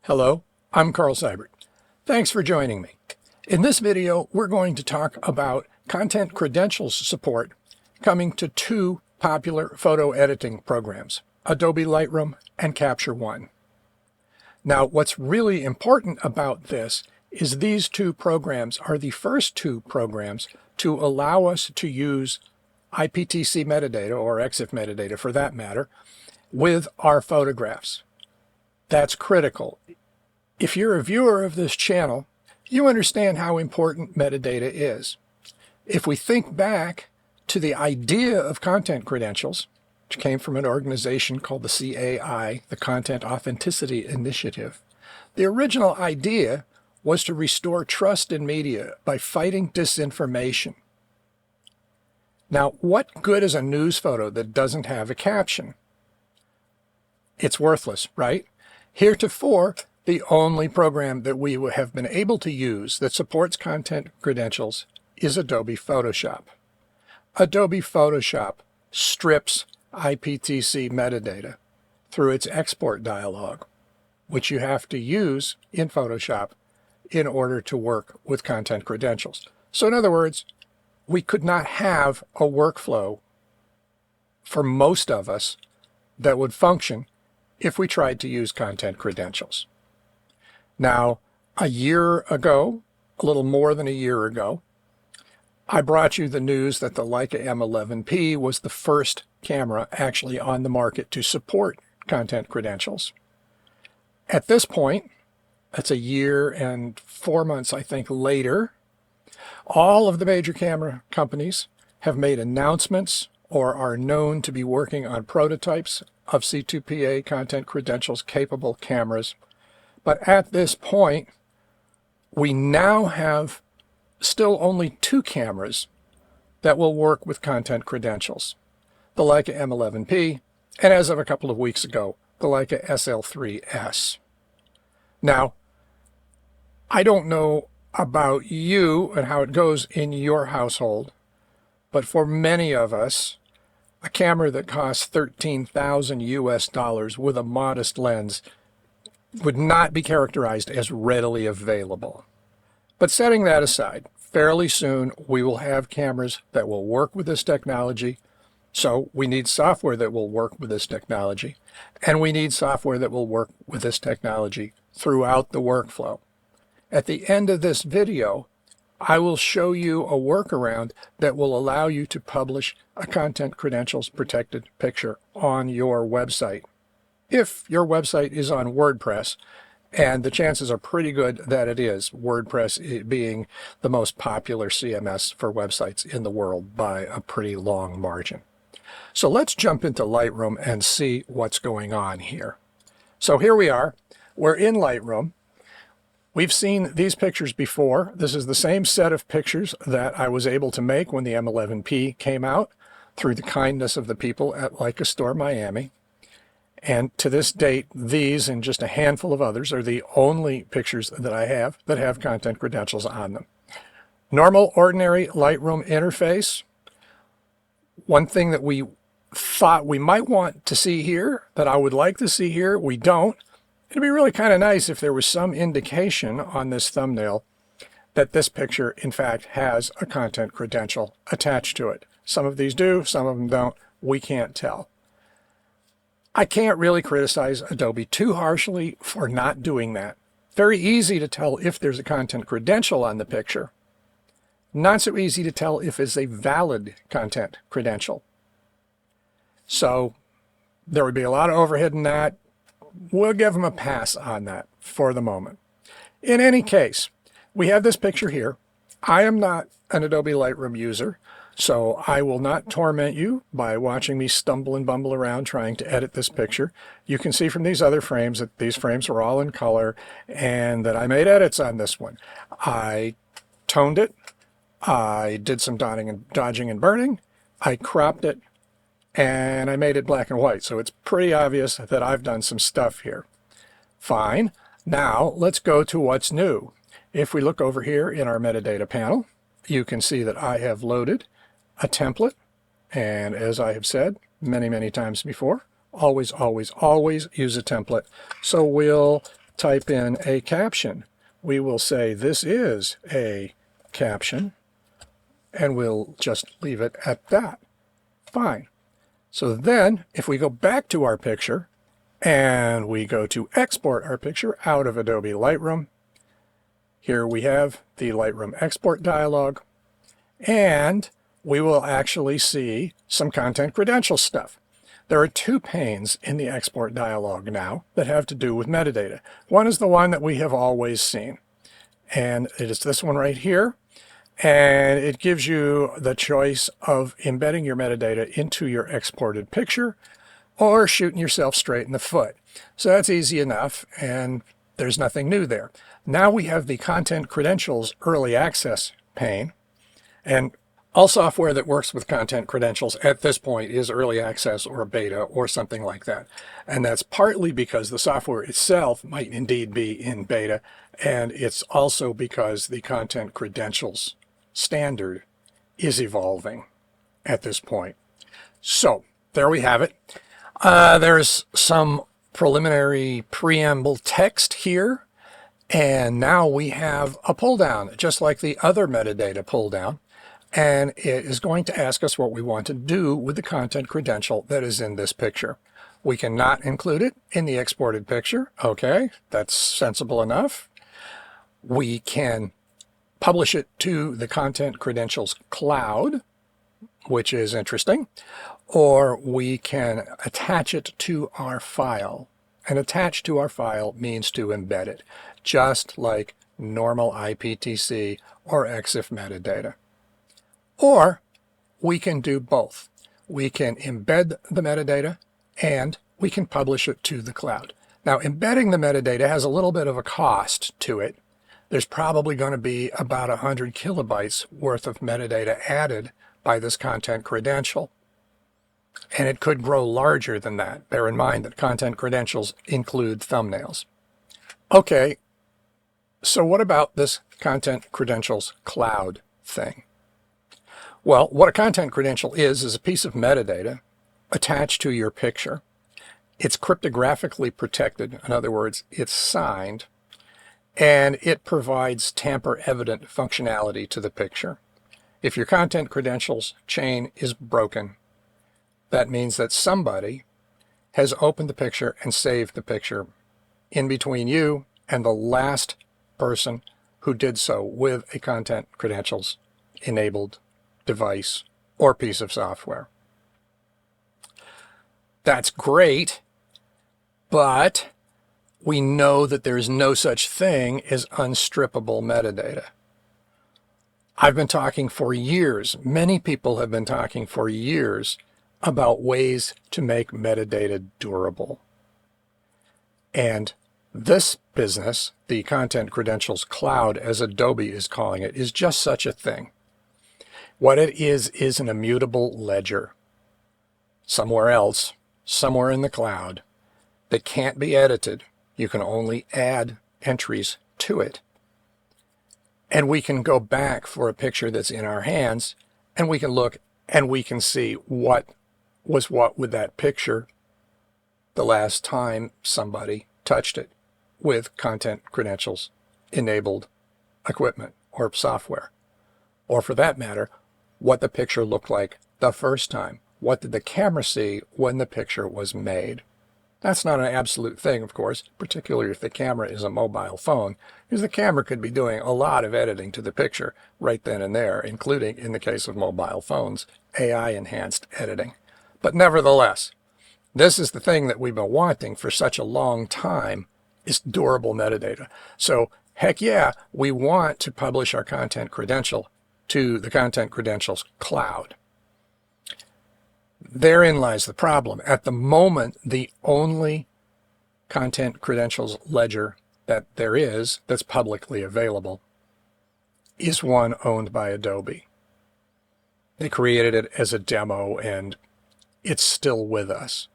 Hello, I'm Carl Seibert. Thanks for joining me. In this video, we're going to talk about content credentials support coming to two popular photo editing programs, Adobe Lightroom and Capture One. Now, what's really important about this is these two programs are the first two programs to allow us to use IPTC metadata, or EXIF metadata for that matter, with our photographs. That's critical. If you're a viewer of this channel, you understand how important metadata is. If we think back to the idea of content credentials, which came from an organization called the CAI, the Content Authenticity Initiative, the original idea was to restore trust in media by fighting disinformation. Now, what good is a news photo that doesn't have a caption? It's worthless, right? Heretofore, the only program that we have been able to use that supports content credentials is Adobe Photoshop. Adobe Photoshop strips IPTC metadata through its export dialog, which you have to use in Photoshop in order to work with content credentials. So in other words, we could not have a workflow for most of us that would function if we tried to use content credentials. Now, a year ago, a little more than a year ago, I brought you the news that the Leica M11P was the first camera actually on the market to support content credentials. At this point, that's a year and 4 months, I think, later, all of the major camera companies have made announcements or are known to be working on prototypes of C2PA content credentials capable cameras. But at this point, we now have still only two cameras that will work with content credentials. The Leica M11P, and as of a couple of weeks ago, the Leica SL3S. Now, I don't know about you and how it goes in your household, but for many of us, a camera that costs $13,000 US with a modest lens would not be characterized as readily available. But setting that aside, fairly soon we will have cameras that will work with this technology. So we need software that will work with this technology, and we need software that will work with this technology throughout the workflow. At the end of this video, I will show you a workaround that will allow you to publish a content credentials protected picture on your website. If your website is on WordPress, and the chances are pretty good that it is, WordPress being the most popular CMS for websites in the world by a pretty long margin. So let's jump into Lightroom and see what's going on here. So here we are. We're in Lightroom. We've seen these pictures before. This is the same set of pictures that I was able to make when the M11P came out through the kindness of the people at Leica Store Miami. And to this date, these and just a handful of others are the only pictures that I have that have content credentials on them. Normal, ordinary Lightroom interface. One thing that we thought we might want to see here, that I would like to see here, we don't. It'd be really kind of nice if there was some indication on this thumbnail that this picture, in fact, has a content credential attached to it. Some of these do, some of them don't. We can't tell. I can't really criticize Adobe too harshly for not doing that. Very easy to tell if there's a content credential on the picture. Not so easy to tell if it's a valid content credential. So there would be a lot of overhead in that. We'll give them a pass on that for the moment. In any case, we have this picture here. I am not an Adobe Lightroom user, so I will not torment you by watching me stumble and bumble around trying to edit this picture. You can see from these other frames that these frames are all in color and that I made edits on this one. I toned it. I did some dodging and burning. I cropped it. And I made it black and white, so it's pretty obvious that I've done some stuff here. Fine. Now let's go to what's new. If we look over here in our metadata panel, you can see that I have loaded a template. And as I have said many, many times before, always, always, always use a template. So we'll type in a caption. We will say this is a caption, and we'll just leave it at that. Fine. So then if we go back to our picture and we go to export our picture out of Adobe Lightroom, here we have the Lightroom export dialog, and we will actually see some content credentials stuff. There are two panes in the export dialog now that have to do with metadata. One is the one that we have always seen, and it is this one right here. And it gives you the choice of embedding your metadata into your exported picture or shooting yourself straight in the foot. So that's easy enough, and there's nothing new there. Now we have the Content Credentials Early Access pane, and all software that works with content credentials at this point is early access or beta or something like that. And that's partly because the software itself might indeed be in beta, and it's also because the content credentials standard is evolving at this point. So there we have it. There's some preliminary preamble text here, and now we have a pull down just like the other metadata pull down, and it is going to ask us what we want to do with the content credential that is in this picture. We cannot include it in the exported picture. Okay, that's sensible enough. We can publish it to the Content Credentials Cloud, which is interesting, or we can attach it to our file. And attach to our file means to embed it, just like normal IPTC or EXIF metadata. Or we can do both. We can embed the metadata and we can publish it to the cloud. Now, embedding the metadata has a little bit of a cost to it. There's probably going to be about 100 kilobytes worth of metadata added by this content credential. And it could grow larger than that. Bear in mind that content credentials include thumbnails. Okay, so what about this content credentials cloud thing? Well, what a content credential is a piece of metadata attached to your picture. It's cryptographically protected. In other words, it's signed. And it provides tamper-evident functionality to the picture. If your content credentials chain is broken, that means that somebody has opened the picture and saved the picture in between you and the last person who did so with a content credentials enabled device or piece of software. That's great, but we know that there is no such thing as unstrippable metadata. I've been talking for years, many people have been talking for years about ways to make metadata durable. And this business, the Content Credentials Cloud, as Adobe is calling it, is just such a thing. What it is an immutable ledger somewhere else, somewhere in the cloud, that can't be edited. You can only add entries to it. And we can go back for a picture that's in our hands, and we can look and we can see what was what with that picture the last time somebody touched it with content credentials enabled equipment or software. Or for that matter, what the picture looked like the first time. What did the camera see when the picture was made? That's not an absolute thing, of course, particularly if the camera is a mobile phone, because the camera could be doing a lot of editing to the picture right then and there, including, in the case of mobile phones, AI-enhanced editing. But nevertheless, this is the thing that we've been wanting for such a long time, is durable metadata. So, heck yeah, we want to publish our content credential to the Content Credentials Cloud. Therein lies the problem. At the moment, the only content credentials ledger that there is that's publicly available is one owned by Adobe. They created it as a demo, and it's still with us.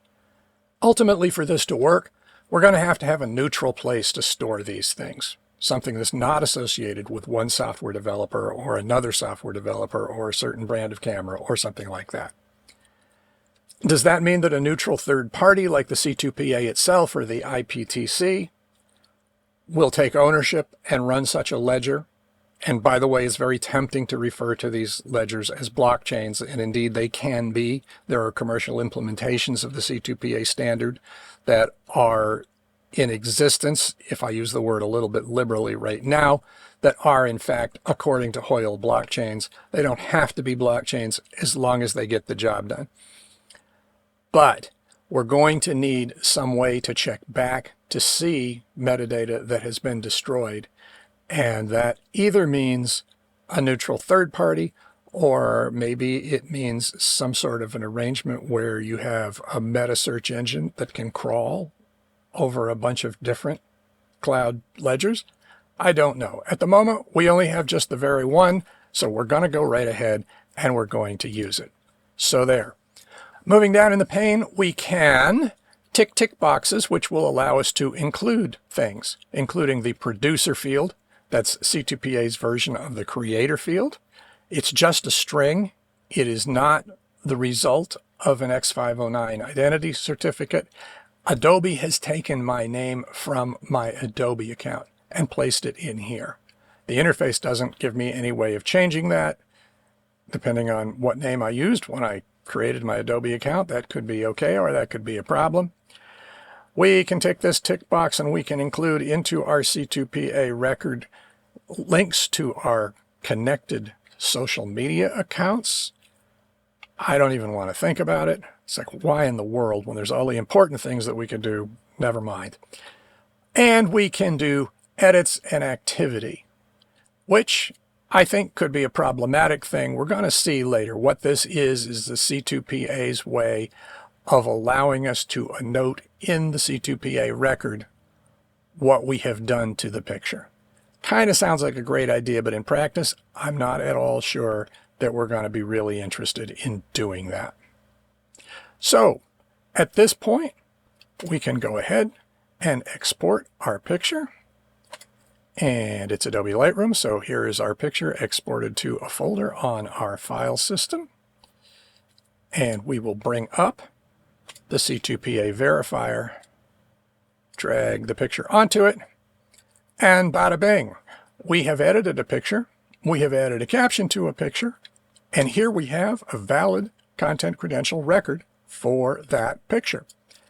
Ultimately, for this to work, we're going to have a neutral place to store these things, something that's not associated with one software developer or another software developer or a certain brand of camera or something like that. Does that mean that a neutral third party like the C2PA itself or the IPTC will take ownership and run such a ledger. And by the way, it's very tempting to refer to these ledgers as blockchains, and indeed they can be. There are commercial implementations of the C2PA standard that are in existence, if I use the word a little bit liberally right now, that are in fact, according to Hoyle, blockchains. They don't have to be blockchains as long as they get the job done. But we're going to need some way to check back to see metadata that has been destroyed. And that either means a neutral third party, or maybe it means some sort of an arrangement where you have a meta search engine that can crawl over a bunch of different cloud ledgers. I don't know. At the moment, we only have just the very one, so we're going to go right ahead and we're going to use it. So there. Moving down in the pane, we can tick boxes, which will allow us to include things, including the producer field. That's C2PA's version of the creator field. It's just a string. It is not the result of an X509 identity certificate. Adobe has taken my name from my Adobe account and placed it in here. The interface doesn't give me any way of changing that. Depending on what name I used when I created my Adobe account, that could be okay or that could be a problem. We can take this tick box and we can include into our C2PA record links to our connected social media accounts. I don't even want to think about it. It's like, why in the world when there's all the important things that we could do? Never mind. And we can do edits and activity, which I think could be a problematic thing. We're going to see later. What this is the C2PA's way of allowing us to note in the C2PA record what we have done to the picture. Kind of sounds like a great idea, but in practice, I'm not at all sure that we're going to be really interested in doing that. So at this point, we can go ahead and export our picture. And it's Adobe Lightroom, so here is our picture exported to a folder on our file system. And we will bring up the C2PA verifier, drag the picture onto it, and bada bing, we have edited a picture, we have added a caption to a picture, and here we have a valid content credential record for that picture.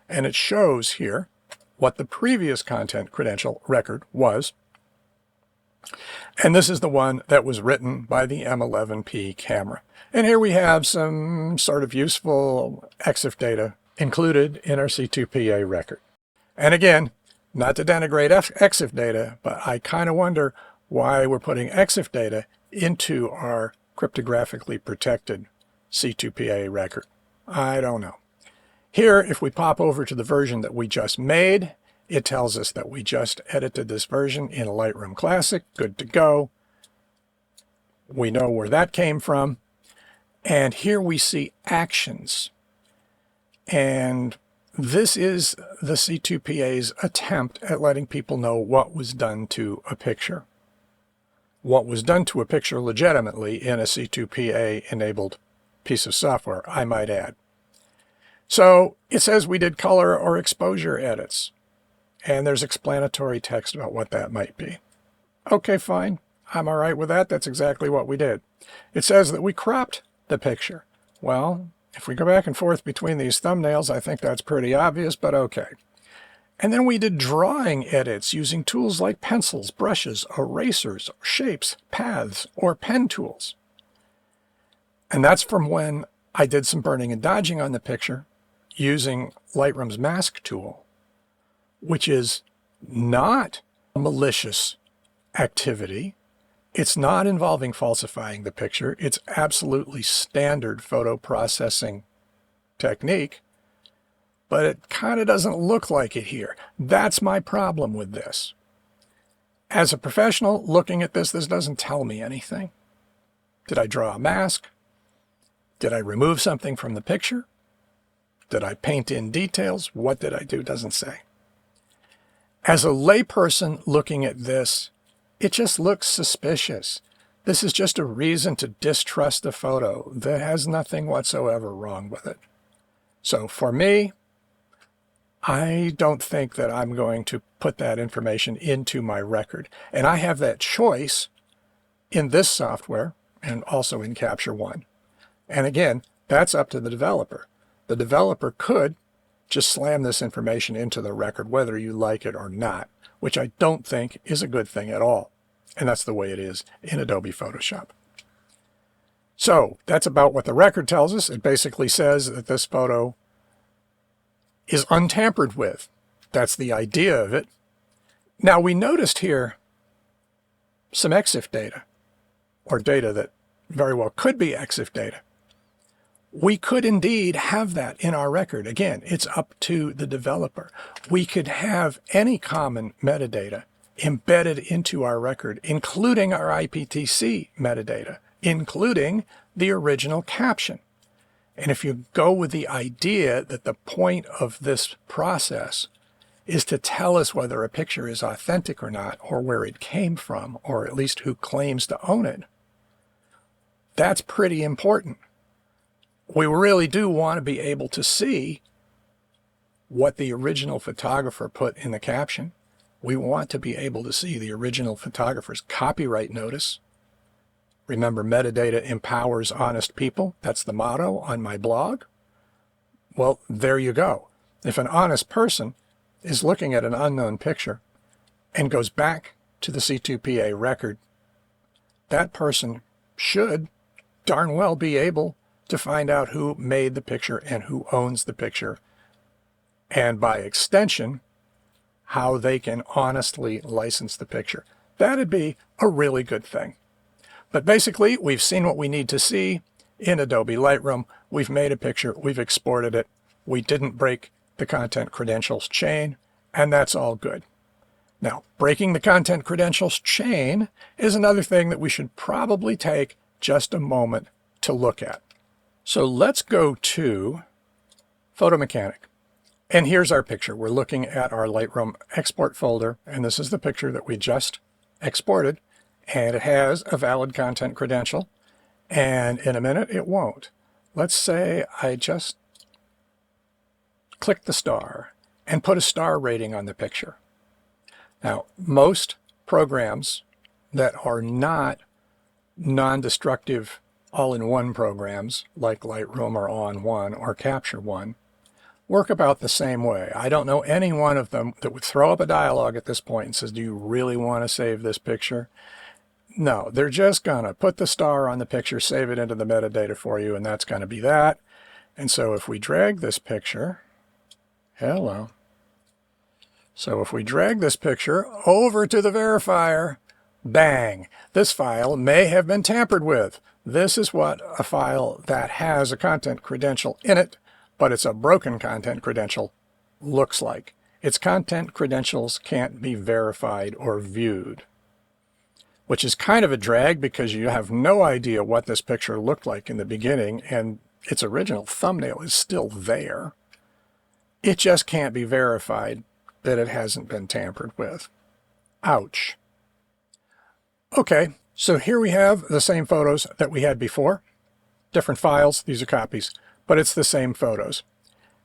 And it shows here what the previous content credential record was. And this is the one that was written by the M11P camera. And here we have some sort of useful EXIF data included in our C2PA record. And again, not to denigrate EXIF data, but I kind of wonder why we're putting EXIF data into our cryptographically protected C2PA record. I don't know. Here, if we pop over to the version that we just made, it tells us that we just edited this version in Lightroom Classic. Good to go. We know where that came from. And here we see actions. And this is the C2PA's attempt at letting people know what was done to a picture. What was done to a picture legitimately in a C2PA-enabled piece of software, I might add. So it says we did color or exposure edits. And there's explanatory text about what that might be. Okay, fine. I'm all right with that. That's exactly what we did. It says that we cropped the picture. Well, if we go back and forth between these thumbnails, I think that's pretty obvious, but okay. And then we did drawing edits using tools like pencils, brushes, erasers, shapes, paths, or pen tools. And that's from when I did some burning and dodging on the picture using Lightroom's mask tool, which is not a malicious activity. It's not involving falsifying the picture. It's absolutely standard photo processing technique, but it kind of doesn't look like it here. That's my problem with this. As a professional looking at this doesn't tell me anything. Did I draw a mask? Did I remove something from the picture? Did I paint in details? What did I do? Doesn't say. As a layperson looking at this, it just looks suspicious. This is just a reason to distrust the photo that has nothing whatsoever wrong with it. So for me, I don't think that I'm going to put that information into my record. And I have that choice in this software and also in Capture One. And again, that's up to the developer. The developer could just slam this information into the record, whether you like it or not, which I don't think is a good thing at all. And that's the way it is in Adobe Photoshop. So that's about what the record tells us. It basically says that this photo is untampered with. That's the idea of it. Now we noticed here some EXIF data, or data that very well could be EXIF data. We could indeed have that in our record. Again, it's up to the developer. We could have any common metadata embedded into our record, including our IPTC metadata, including the original caption. And if you go with the idea that the point of this process is to tell us whether a picture is authentic or not, or where it came from, or at least who claims to own it, that's pretty important. We really do want to be able to see what the original photographer put in the caption. We want to be able to see the original photographer's copyright notice. Remember, metadata empowers honest people. That's the motto on my blog. Well, there you go. If an honest person is looking at an unknown picture and goes back to the C2PA record, that person should darn well be able to find out who made the picture and who owns the picture, and by extension, how they can honestly license the picture. That'd be a really good thing. But basically, we've seen what we need to see in Adobe Lightroom. We've made a picture, we've exported it, we didn't break the content credentials chain, and that's all good. Now, breaking the content credentials chain is another thing that we should probably take just a moment to look at. So let's go to Photo Mechanic. And here's our picture. We're looking at our Lightroom export folder, and this is the picture that we just exported, and it has a valid content credential, and in a minute it won't. Let's say I just click the star and put a star rating on the picture. Now, most programs that are not non-destructive all-in-one programs like Lightroom or On1 or Capture One work about the same way. I don't know any one of them that would throw up a dialog at this point and says, do you really want to save this picture? No, they're just going to put the star on the picture, save it into the metadata for you, and that's going to be that. And so if we drag this picture, hello. So if we drag this picture over to the verifier, bang, this file may have been tampered with. This is what a file that has a content credential in it, but it's a broken content credential, looks like. Its content credentials can't be verified or viewed, which is kind of a drag because you have no idea what this picture looked like in the beginning, and its original thumbnail is still there. It just can't be verified that it hasn't been tampered with. Ouch. Okay, so here we have the same photos that we had before. Different files, these are copies, but it's the same photos.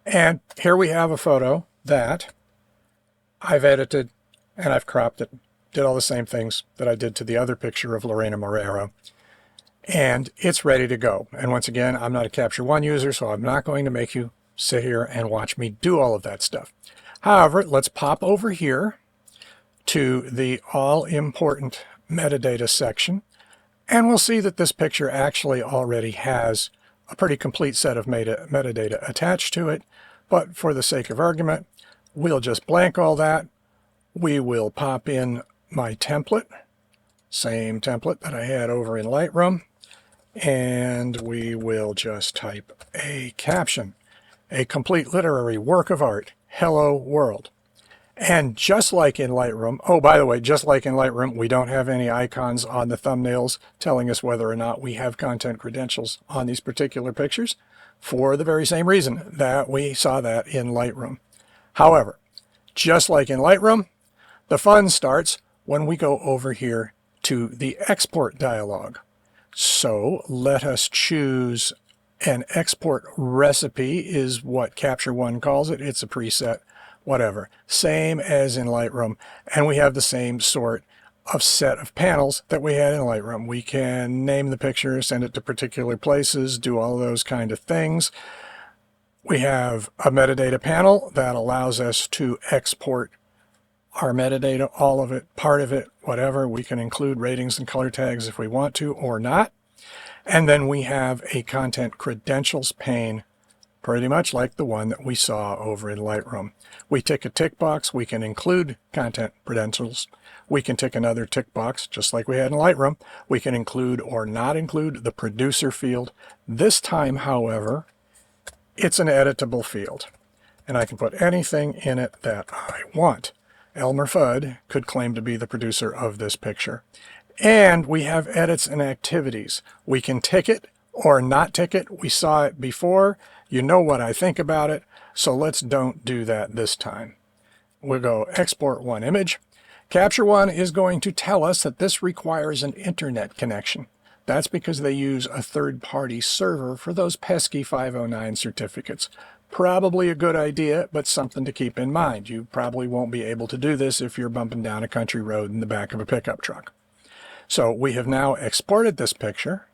And here we have a photo that I've edited and I've cropped it, did all the same things that I did to the other picture of Lorena Morero. And it's ready to go. And once again, I'm not a Capture One user, so I'm not going to make you sit here and watch me do all of that stuff. However, let's pop over here to the all-important metadata section, and we'll see that this picture actually already has a pretty complete set of metadata attached to it. But for the sake of argument, we'll just blank all that. We will pop in my template, same template that I had over in Lightroom, and we will just type a caption, a complete literary work of art, hello world. And just like in Lightroom, oh, by the way, just like in Lightroom, we don't have any icons on the thumbnails telling us whether or not we have content credentials on these particular pictures, for the very same reason that we saw that in Lightroom. However, just like in Lightroom, the fun starts when we go over here to the export dialog. So let us choose an export recipe, is what Capture One calls it. It's a preset whatever. Same as in Lightroom. And we have the same sort of set of panels that we had in Lightroom. We can name the picture, send it to particular places, do all those kind of things. We have a metadata panel that allows us to export our metadata, all of it, part of it, whatever. We can include ratings and color tags if we want to or not. And then we have a content credentials pane, pretty much like the one that we saw over in Lightroom. We tick a tick box. We can include content credentials. We can tick another tick box, just like we had in Lightroom. We can include or not include the producer field. This time, however, it's an editable field, and I can put anything in it that I want. Elmer Fudd could claim to be the producer of this picture. And we have edits and activities. We can tick it or not tick it. We saw it before. You know what I think about it, so let's don't do that this time. We'll go export one image. Capture One is going to tell us that this requires an internet connection. That's because they use a third-party server for those pesky 509 certificates. Probably a good idea, but something to keep in mind. You probably won't be able to do this if you're bumping down a country road in the back of a pickup truck. So we have now exported this picture.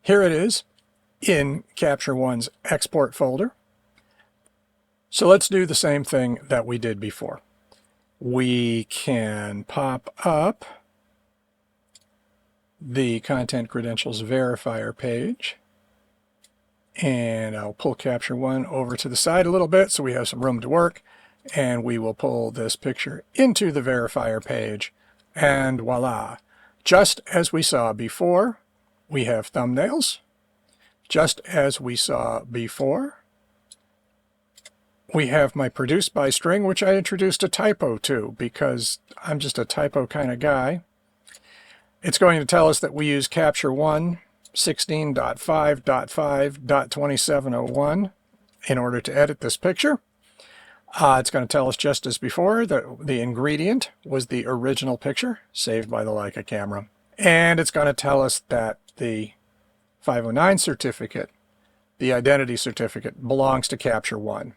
Here it is in Capture One's export folder. So let's do the same thing that we did before. We can pop up the content credentials verifier page, and I'll pull Capture One over to the side a little bit so we have some room to work, and we will pull this picture into the verifier page, and voila. Just as we saw before, we have thumbnails. Just as we saw before, we have my produced by string, which I introduced a typo to because I'm just a typo kind of guy. It's going to tell us that we use Capture One 16.5.5.2701 in order to edit this picture. It's going to tell us, just as before, that the ingredient was the original picture saved by the Leica camera. And it's going to tell us that the 509 certificate, the identity certificate, belongs to Capture One,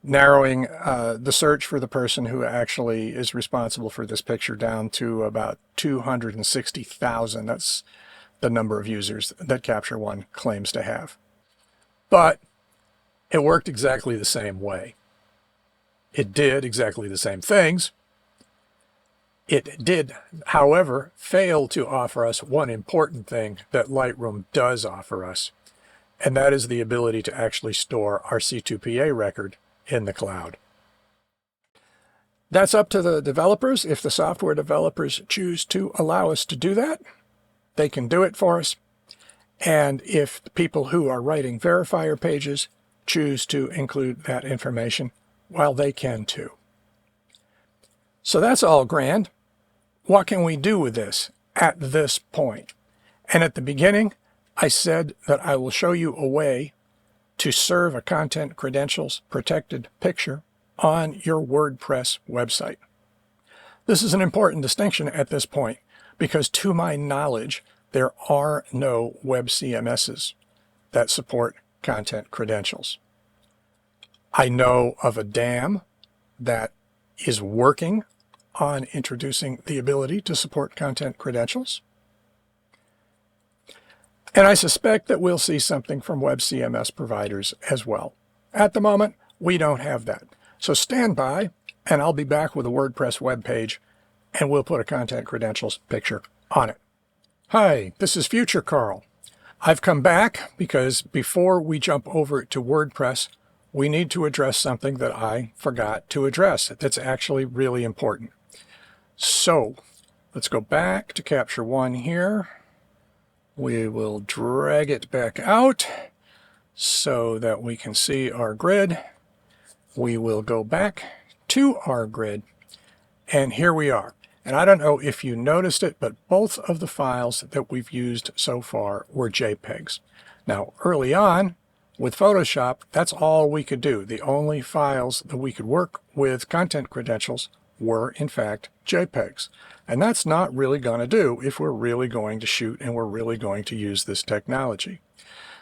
narrowing the search for the person who actually is responsible for this picture down to about 260,000. That's the number of users that Capture One claims to have. But it worked exactly the same way. It did exactly the same things. It did, however, fail to offer us one important thing that Lightroom does offer us, and that is the ability to actually store our C2PA record in the cloud. That's up to the developers. If the software developers choose to allow us to do that, they can do it for us. And if the people who are writing verifier pages choose to include that information, well, they can too. So that's all grand. What can we do with this at this point? And at the beginning, I said that I will show you a way to serve a content credentials protected picture on your WordPress website. This is an important distinction at this point because, to my knowledge, there are no web CMSs that support content credentials. I know of a DAM that is working on introducing the ability to support content credentials. And I suspect that we'll see something from web CMS providers as well. At the moment, we don't have that. So stand by, and I'll be back with a WordPress web page, and we'll put a content credentials picture on it. Hi, this is Future Carl. I've come back because before we jump over to WordPress, we need to address something that I forgot to address that's actually really important. So let's go back to Capture One here. We will drag it back out so that we can see our grid. We will go back to our grid, and here we are. And I don't know if you noticed it, but both of the files that we've used so far were JPEGs. Now, early on with Photoshop, that's all we could do. The only files that we could work with content credentials were, in fact, JPEGs. And that's not really going to do if we're really going to shoot and we're really going to use this technology.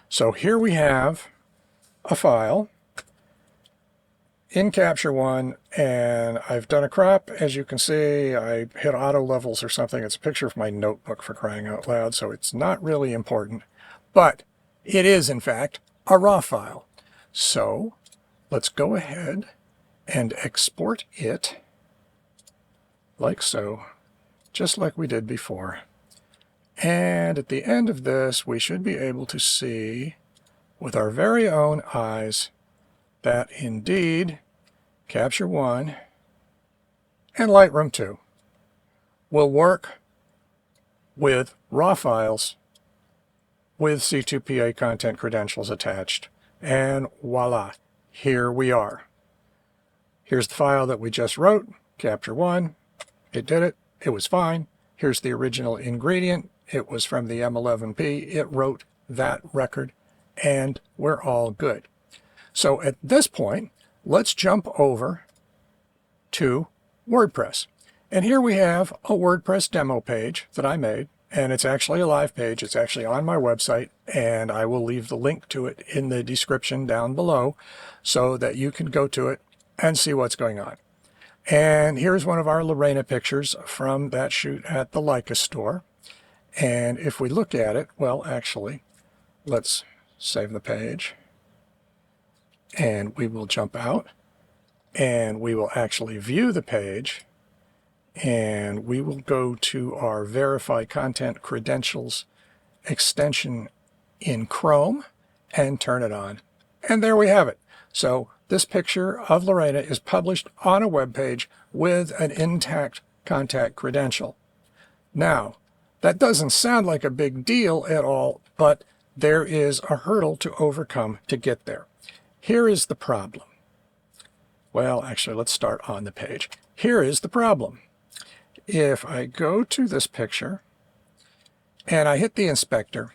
So here we have a file in Capture One, and I've done a crop. As you can see, I hit auto levels or something. It's a picture of my notebook, for crying out loud, so it's not really important. But it is, in fact, a raw file. So let's go ahead and export it like so, just like we did before. And at the end of this, we should be able to see with our very own eyes that indeed Capture One and Lightroom 2 will work with raw files with C2PA content credentials attached. And voila, here we are. Here's the file that we just wrote, Capture One. It did it. It was fine. Here's the original ingredient. It was from the M11P. It wrote that record, and we're all good. So at this point, let's jump over to WordPress. And here we have a WordPress demo page that I made, and it's actually a live page. It's actually on my website, and I will leave the link to it in the description down below so that you can go to it and see what's going on. And here's one of our Lorena pictures from that shoot at the Leica store. And if we look at it, well, actually, let's save the page. And we will jump out, and we will actually view the page, and we will go to our Verify Content Credentials extension in Chrome and turn it on. And there we have it. So this picture of Lorena is published on a web page with an intact contact credential. Now, that doesn't sound like a big deal at all, but there is a hurdle to overcome to get there. Here is the problem. Well, actually, let's start on the page. Here is the problem. If I go to this picture and I hit the inspector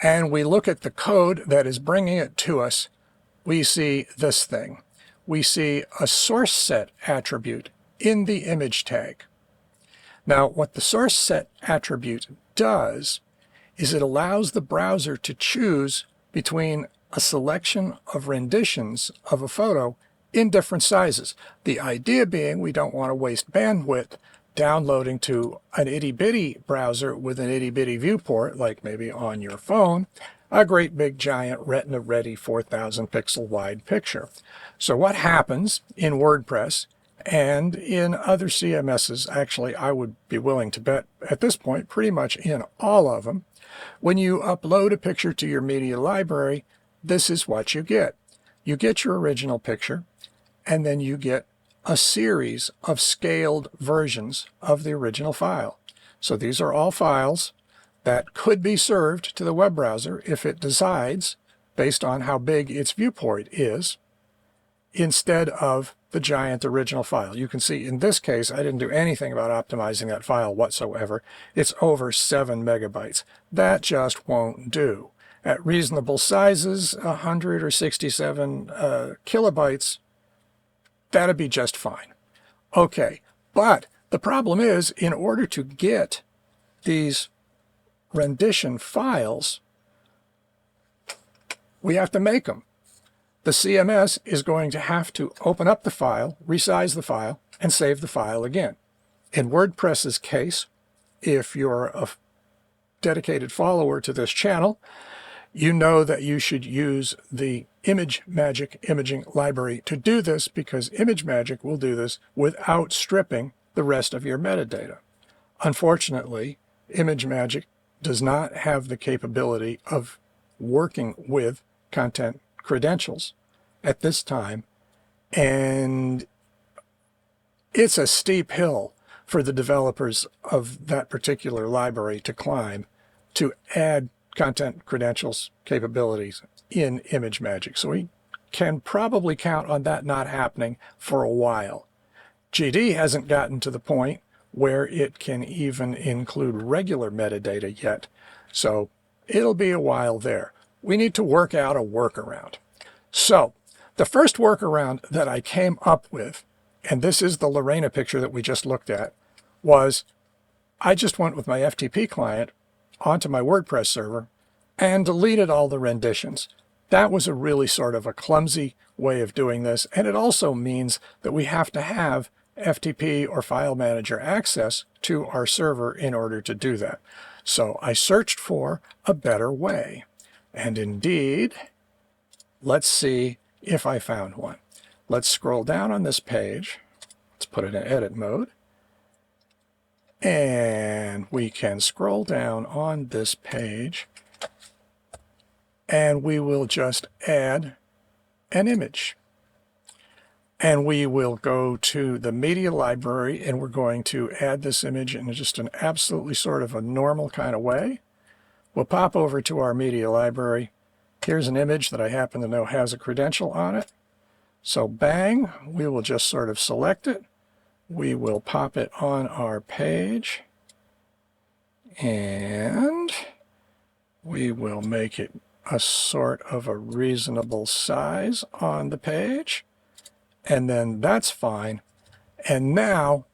and we look at the code that is bringing it to us, we see this thing. We see a source set attribute in the image tag. Now, what the source set attribute does is it allows the browser to choose between a selection of renditions of a photo in different sizes. The idea being we don't want to waste bandwidth downloading to an itty-bitty browser with an itty-bitty viewport, like maybe on your phone, a great big giant retina-ready 4,000 pixel wide picture. So what happens in WordPress and in other CMSs, actually I would be willing to bet at this point pretty much in all of them, when you upload a picture to your media library, this is what you get. You get your original picture, and then you get a series of scaled versions of the original file. So these are all files that could be served to the web browser if it decides, based on how big its viewport is, instead of the giant original file. You can see in this case, I didn't do anything about optimizing that file whatsoever. It's over 7 megabytes. That just won't do. At reasonable sizes, 100 or 67 kilobytes, that'd be just fine. Okay, but the problem is, in order to get these rendition files, we have to make them. The CMS is going to have to open up the file, resize the file, and save the file again. In WordPress's case, if you're a dedicated follower to this channel, you know that you should use the ImageMagick imaging library to do this, because ImageMagick will do this without stripping the rest of your metadata. Unfortunately, ImageMagick does not have the capability of working with content credentials at this time, and it's a steep hill for the developers of that particular library to climb to add content credentials capabilities in ImageMagick. So we can probably count on that not happening for a while. GD hasn't gotten to the point where it can even include regular metadata yet, so it'll be a while there. We need to work out a workaround. So the first workaround that I came up with, and this is the Lorena picture that we just looked at, was I just went with my FTP client onto my WordPress server and deleted all the renditions. That was a really sort of a clumsy way of doing this, and it also means that we have to have FTP or file manager access to our server in order to do that. So I searched for a better way, and indeed, let's see if I found one. Let's scroll down on this page. Let's put it in edit mode. And we can scroll down on this page, and we will just add an image. And we will go to the media library, and we're going to add this image in just an absolutely sort of a normal kind of way. We'll pop over to our media library. Here's an image that I happen to know has a credential on it. So bang, we will just sort of select it. We will pop it on our page, and we will make it a sort of a reasonable size on the page, and then that's fine. And now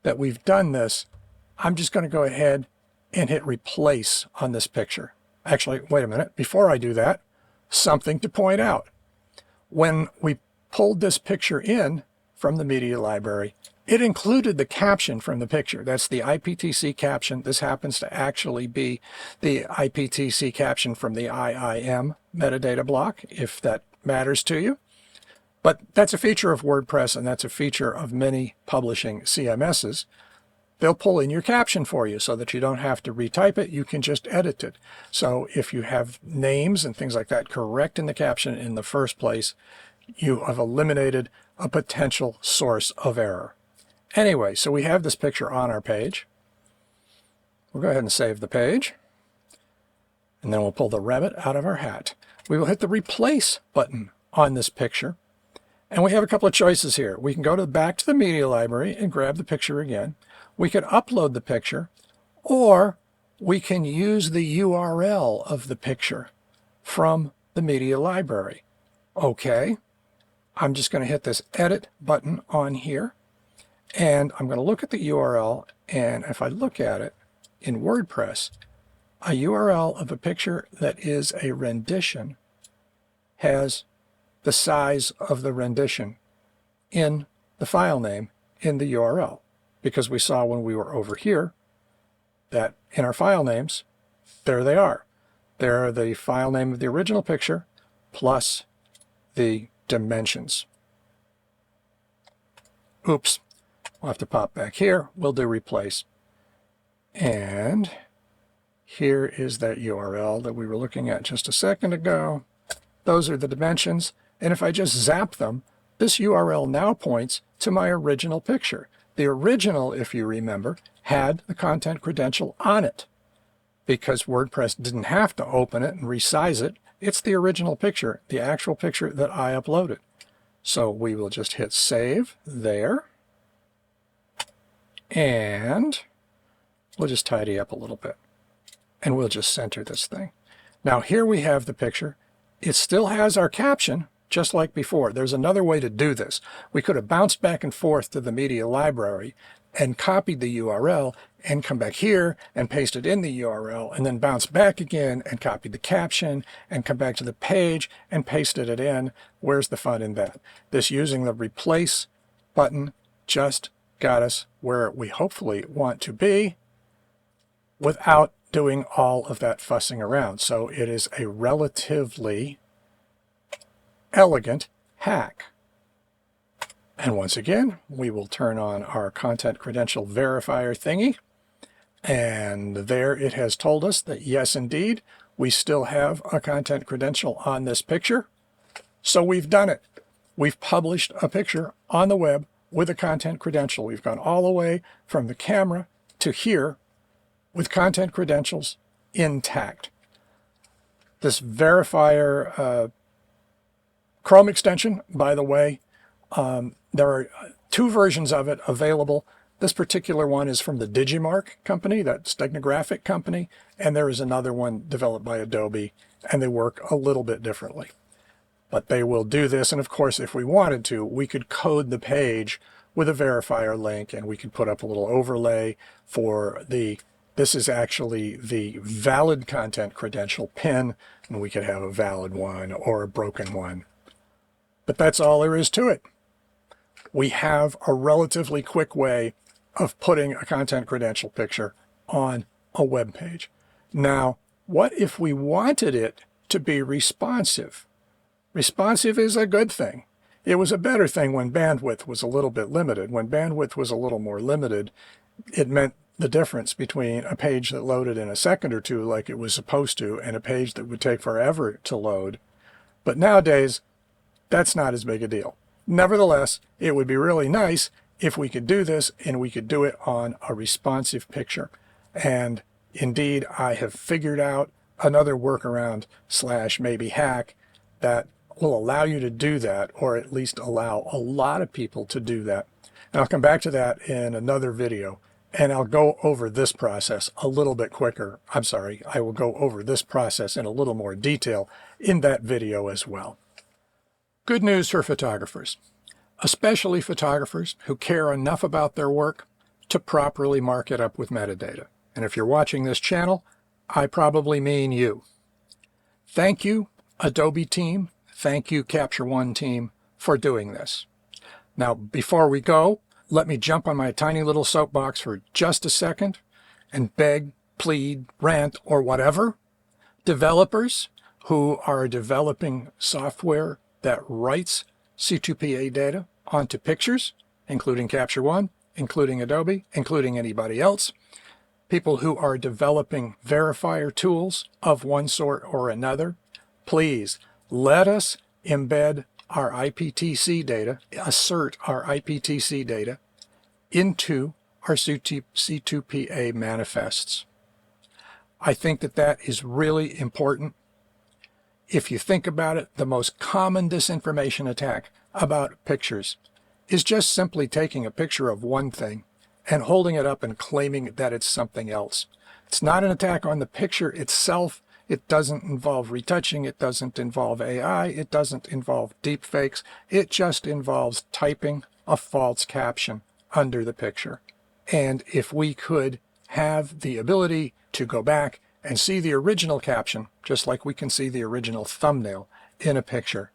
that we've done this, I'm just going to go ahead and hit replace on this picture. Actually, wait a minute. Before I do that, something to point out. When we pulled this picture in from the media library, it included the caption from the picture. That's the IPTC caption. This happens to actually be the IPTC caption from the IIM metadata block, if that matters to you. But that's a feature of WordPress, and that's a feature of many publishing CMSs. They'll pull in your caption for you so that you don't have to retype it. You can just edit it. So if you have names and things like that correct in the caption in the first place, you have eliminated a potential source of error. Anyway, so we have this picture on our page. We'll go ahead and save the page. And then we'll pull the rabbit out of our hat. We will hit the replace button on this picture. And we have a couple of choices here. We can go back to the media library and grab the picture again. We can upload the picture, or we can use the URL of the picture from the media library. Okay, I'm just going to hit this edit button on here. And I'm going to look at the URL, and if I look at it in WordPress, a URL of a picture that is a rendition has the size of the rendition in the file name in the URL, because we saw when we were over here that in our file names, there they are. They're the file name of the original picture plus the dimensions. Oops. We'll have to pop back here. We'll do replace. And here is that URL that we were looking at just a second ago. Those are the dimensions. And if I just zap them, this URL now points to my original picture. The original, if you remember, had the content credential on it because WordPress didn't have to open it and resize it. It's the original picture, the actual picture that I uploaded. So we will just hit save there. And we'll just tidy up a little bit. And we'll just center this thing. Now here we have the picture. It still has our caption, just like before. There's another way to do this. We could have bounced back and forth to the media library and copied the URL and come back here and paste it in the URL, and then bounce back again and copy the caption and come back to the page and pasted it in. Where's the fun in that? This using the replace button just got us where we hopefully want to be without doing all of that fussing around. So it is a relatively elegant hack. And once again, we will turn on our content credential verifier thingy. And there it has told us that yes, indeed, we still have a content credential on this picture. So we've done it. We've published a picture on the web with a content credential. We've gone all the way from the camera to here with content credentials intact. This verifier Chrome extension, by the way, there are two versions of it available. This particular one is from the Digimarc company, that steganographic company, and there is another one developed by Adobe, and they work a little bit differently. But they will do this, and of course, if we wanted to, we could code the page with a verifier link, and we could put up a little overlay for the This is actually the valid content credential pin, and we could have a valid one or a broken one. But that's all there is to it. We have a relatively quick way of putting a content credential picture on a web page. Now, what if we wanted it to be responsive? Responsive is a good thing. It was a better thing when bandwidth was a little bit limited. When bandwidth was a little more limited, it meant the difference between a page that loaded in a second or two like it was supposed to and a page that would take forever to load. But nowadays, that's not as big a deal. Nevertheless, it would be really nice if we could do this and we could do it on a responsive picture. And indeed, I have figured out another workaround / maybe hack that will allow you to do that, or at least allow a lot of people to do that. And I'll come back to that in another video. And I'll go over this process a little bit quicker. I'm sorry, I will go over this process in a little more detail in that video as well. Good news for photographers, especially photographers who care enough about their work to properly mark it up with metadata. And if you're watching this channel, I probably mean you. Thank you, Adobe team. Thank you, Capture One team, for doing this. Now, before we go, let me jump on my tiny little soapbox for just a second and beg, plead, rant, or whatever. Developers who are developing software that writes C2PA data onto pictures, including Capture One, including Adobe, including anybody else. People who are developing verifier tools of one sort or another, please let us embed our IPTC data, assert our IPTC data into our C2PA manifests. I think that that is really important. If you think about it, the most common disinformation attack about pictures is just simply taking a picture of one thing and holding it up and claiming that it's something else. It's not an attack on the picture itself. It doesn't involve retouching. It doesn't involve AI. It doesn't involve deepfakes. It just involves typing a false caption under the picture. And if we could have the ability to go back and see the original caption, just like we can see the original thumbnail in a picture,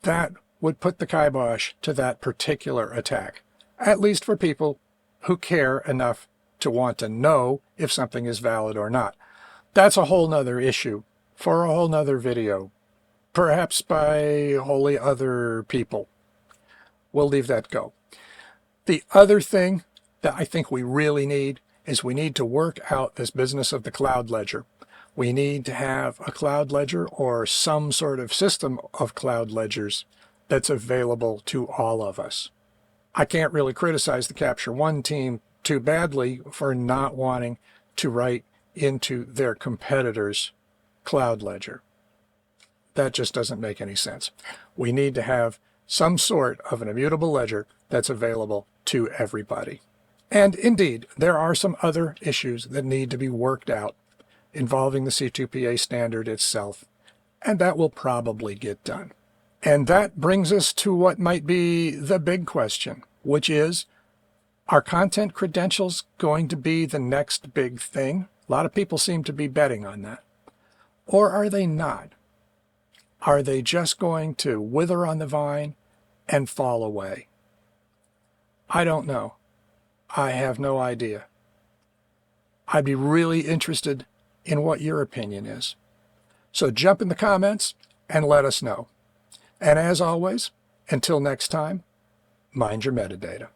that would put the kibosh to that particular attack, at least for people who care enough to want to know if something is valid or not. That's a whole nother issue for a whole nother video, perhaps by wholly other people. We'll leave that go. The other thing that I think we really need is we need to work out this business of the cloud ledger. We need to have a cloud ledger or some sort of system of cloud ledgers that's available to all of us. I can't really criticize the Capture One team too badly for not wanting to write into their competitors' cloud ledger. That just doesn't make any sense. We need to have some sort of an immutable ledger that's available to everybody. And indeed, there are some other issues that need to be worked out involving the C2PA standard itself, and that will probably get done. And that brings us to what might be the big question, which is, are content credentials going to be the next big thing? A lot of people seem to be betting on that. Or are they not? Are they just going to wither on the vine and fall away? I don't know. I have no idea. I'd be really interested in what your opinion is. So jump in the comments and let us know. And as always, until next time, mind your metadata.